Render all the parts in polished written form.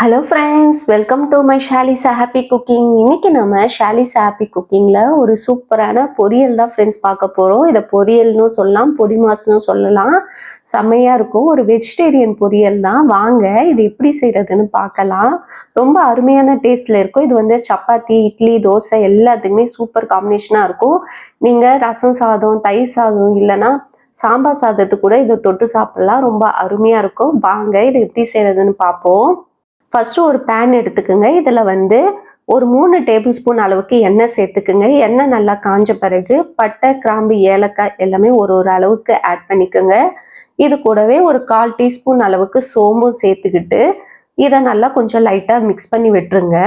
Hello friends, welcome to my Shalisa happy cooking. இன்னைக்கு நம்ம ஷாலிஸா happy குக்கிங்கில் ஒரு சூப்பரான பொரியல் தான் ஃப்ரெண்ட்ஸ் பார்க்க போகிறோம். இதை பொரியல்னு சொல்லலாம், பொடி மாசுன்னு சொல்லலாம். செம்மையாக இருக்கும். ஒரு வெஜிடேரியன் பொரியல் தான். வாங்க இது எப்படி செய்கிறதுன்னு பார்க்கலாம். ரொம்ப அருமையான டேஸ்ட்டில் இருக்கும். இது வந்து சப்பாத்தி, இட்லி, தோசை எல்லாத்துக்குமே சூப்பர் காம்பினேஷனாக இருக்கும். நீங்கள் ரசம் சாதம், தயிர் சாதம் இல்லைன்னா சாம்பார் சாதத்துக்கு கூட இதை தொட்டு சாப்பிட்லாம். ரொம்ப அருமையாக இருக்கும். வாங்க இதை எப்படி செய்கிறதுன்னு பார்ப்போம். ஃபஸ்ட்டு ஒரு பேன் எடுத்துக்குங்க. இதில் வந்து ஒரு 3 டேபிள் ஸ்பூன் அளவுக்கு எண்ணெய் சேர்த்துக்குங்க. எண்ணெய் நல்லா காஞ்ச பிறகு பட்டை, கிராம்பு, ஏலக்காய் எல்லாமே ஒரு அளவுக்கு ஆட் பண்ணிக்கோங்க. இது கூடவே ஒரு 1/4 டீஸ்பூன் அளவுக்கு சோம்பும் சேர்த்துக்கிட்டு இதை நல்லா கொஞ்சம் லைட்டாக மிக்ஸ் பண்ணி விட்டுருங்க.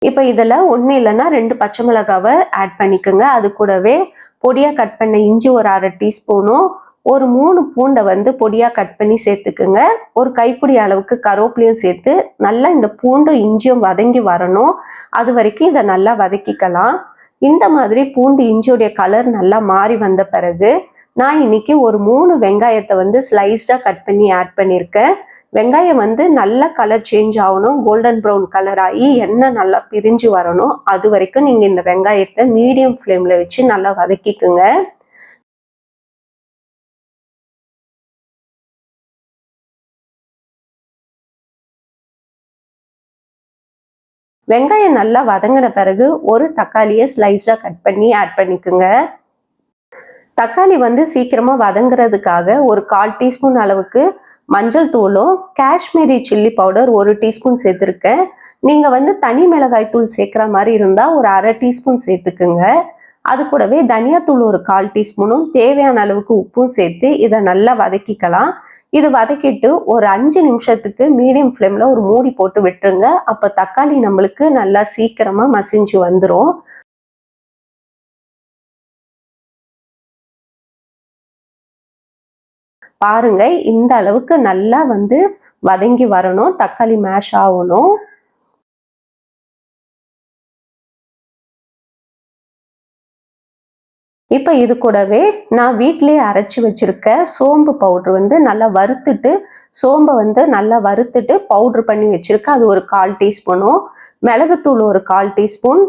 இப்போ இதில் 1 இல்லைன்னா 2 பச்சை மிளகாவை ஆட் பண்ணிக்கோங்க. அது கூடவே பொடியாக கட் பண்ண இஞ்சி ஒரு 1/2 டீஸ்பூனும், ஒரு 3 பூண்டை வந்து பொடியாக கட் பண்ணி சேர்த்துக்குங்க. ஒரு கைப்பிடி அளவுக்கு கருவேப்பிலையும் சேர்த்து நல்லா இந்த பூண்டும் இஞ்சியும் வதங்கி வரணும். அது வரைக்கும் இதை நல்லா வதக்கிக்கலாம். இந்த மாதிரி பூண்டு இஞ்சியோடைய கலர் நல்லா மாறி வந்த பிறகு நான் இன்னைக்கு ஒரு 3 வெங்காயத்தை வந்து ஸ்லைஸ்டாக கட் பண்ணி ஆட் பண்ணியிருக்கேன். வெங்காயம் வந்து நல்லா கலர் சேஞ்ச் ஆகணும், கோல்டன் ப்ரௌன் கலர் ஆகி எண்ணெய் நல்லா பிரிஞ்சு வரணும். அது வரைக்கும் நீங்கள் இந்த வெங்காயத்தை மீடியம் ஃப்ளேமில் வச்சு நல்லா வதக்கிக்குங்க. வெங்காயம் நல்லா வதங்கின பிறகு ஒரு தக்காளியை ஸ்லைஸாக கட் பண்ணி ஆட் பண்ணிக்கோங்க. தக்காளி வந்து சீக்கிரமாக வதங்குறதுக்காக ஒரு 1/4 டீஸ்பூன் அளவுக்கு மஞ்சள் தூளும் காஷ்மீரி சில்லி பவுடர் 1 டீஸ்பூன் சேர்த்துருக்கேன். நீங்கள் வந்து தனி மிளகாய் தூள் சேர்க்குற மாதிரி இருந்தால் ஒரு 1/2 டீஸ்பூன் சேர்த்துக்குங்க. அது கூடவே தனியாத்தூள் ஒரு 1/4 டீஸ்பூனும் தேவையான அளவுக்கு உப்பும் சேர்த்து இதை நல்லா வதக்கிக்கலாம். இது வதக்கிட்டு ஒரு 5 நிமிஷத்துக்கு மீடியம் ஃப்ளேமில் ஒரு மூடி போட்டு விட்டுருங்க. அப்போ தக்காளி நம்மளுக்கு நல்லா சீக்கிரமாக மசிஞ்சு வந்துடும். பாருங்க, இந்த அளவுக்கு நல்லா வந்து வதங்கி வரணும், தக்காளி மேஷ் ஆகணும். இப்போ இது கூடவே நான் வீட்டிலேயே அரைச்சி வச்சிருக்க சோம்பு பவுட்ரு வந்து நல்லா வறுத்துட்டு, சோம்பை வந்து நல்லா வறுத்துட்டு பவுட்ரு பண்ணி வச்சிருக்கேன். அது ஒரு 1/4 டீஸ்பூனும், மிளகுத்தூள் ஒரு 1/4 டீஸ்பூன்,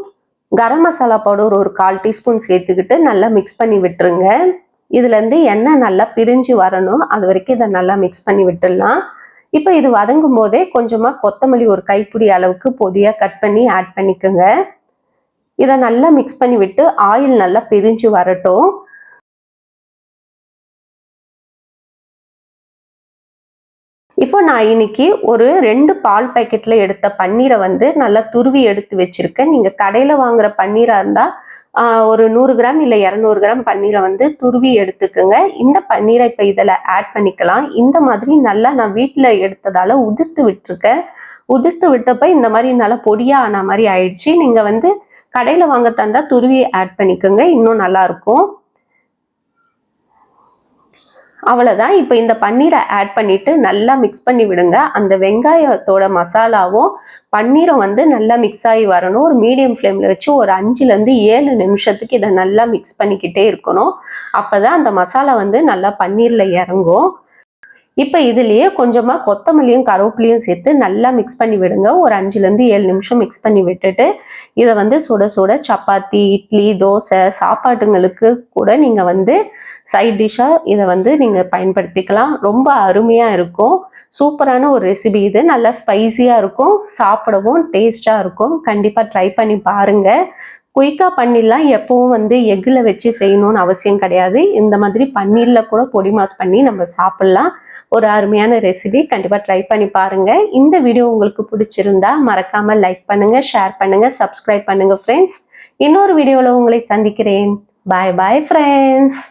கரம் மசாலா பவுடர் ஒரு 1/4 டீஸ்பூன் சேர்த்துக்கிட்டு நல்லா மிக்ஸ் பண்ணி விட்டுருங்க. இதுலேருந்து எண்ணெய் நல்லா பிரிஞ்சு வரணும். அது வரைக்கும் இதை நல்லா மிக்ஸ் பண்ணி விட்டுடலாம். இப்போ இது வதங்கும் போதே கொஞ்சமாக கொத்தமல்லி ஒரு கைப்பிடி அளவுக்கு பொடியாக கட் பண்ணி ஆட் பண்ணிக்கோங்க. இதை நல்லா மிக்ஸ் பண்ணி விட்டு ஆயில் நல்லா பிரிஞ்சு வரட்டும். இப்போ நான் இன்னைக்கு ஒரு 2 பால் பாக்கெட்ல எடுத்த பன்னீரை வந்து நல்லா துருவி எடுத்து வச்சிருக்கேன். நீங்க கடையில வாங்குற பன்னீரா இருந்தா ஒரு 100 கிராம் இல்லை 200 கிராம் பன்னீரை வந்து துருவி எடுத்துக்குங்க. இந்த பன்னீரை இப்போ இதில் ஆட் பண்ணிக்கலாம். இந்த மாதிரி நல்லா நான் வீட்டில் எடுத்ததால உதிர்த்து விட்டுருக்கேன். உதிர்த்து விட்டப்ப இந்த மாதிரி நல்லா பொடியாக ஆன மாதிரி ஆயிடுச்சு. நீங்கள் வந்து கடையில் வாங்க தந்தா துருவி ஆட் பண்ணிக்கோங்க, இன்னும் நல்லா இருக்கும். அவ்வளோதான். இப்போ இந்த பன்னீரை ஆட் பண்ணிட்டு நல்லா மிக்ஸ் பண்ணி விடுங்க. அந்த வெங்காயத்தோட மசாலாவும் பன்னீரும் வந்து நல்லா மிக்ஸ் ஆகி வரணும். ஒரு மீடியம் ஃப்ளேமில் வச்சு ஒரு 5லேருந்து 7 நிமிஷத்துக்கு இதை நல்லா மிக்ஸ் பண்ணிக்கிட்டே இருக்கணும். அப்போதான் அந்த மசாலா வந்து நல்லா பன்னீரில் இறங்கும். இப்போ இதுலேயே கொஞ்சமாக கொத்தமல்லியும் கருவேப்பிலையும் சேர்த்து நல்லா மிக்ஸ் பண்ணி விடுங்க. ஒரு 5லேருந்து 7 நிமிஷம் மிக்ஸ் பண்ணி விட்டுட்டு இதை வந்து சுட சுட சப்பாத்தி, இட்லி, தோசை சாப்பாட்டுங்களுக்கு கூட நீங்கள் வந்து சைட் டிஷ்ஷாக இதை வந்து நீங்கள் பயன்படுத்திக்கலாம். ரொம்ப அருமையாக இருக்கும். சூப்பரான ஒரு ரெசிபி இது. நல்லா ஸ்பைசியாக இருக்கும், சாப்பிடவும் டேஸ்டாக இருக்கும். கண்டிப்பாக ட்ரை பண்ணி பாருங்கள். குயிக்காக பண்ணிடலாம். எப்பவும் வந்து எக்கில் வச்சு செய்யணும்னு அவசியம் கிடையாது. இந்த மாதிரி பன்னீரில் கூட பொடி மாஸ் பண்ணி நம்ம சாப்பிட்லாம். ஒரு அருமையான ரெசிபி. கண்டிப்பாக ட்ரை பண்ணி பாருங்கள். இந்த வீடியோ உங்களுக்கு பிடிச்சிருந்தா மறக்காமல் லைக் பண்ணுங்கள், ஷேர் பண்ணுங்கள், சப்ஸ்கிரைப் பண்ணுங்கள் ஃப்ரெண்ட்ஸ். இன்னொரு வீடியோவில் உங்களை சந்திக்கிறேன். பாய் பாய் ஃப்ரெண்ட்ஸ்.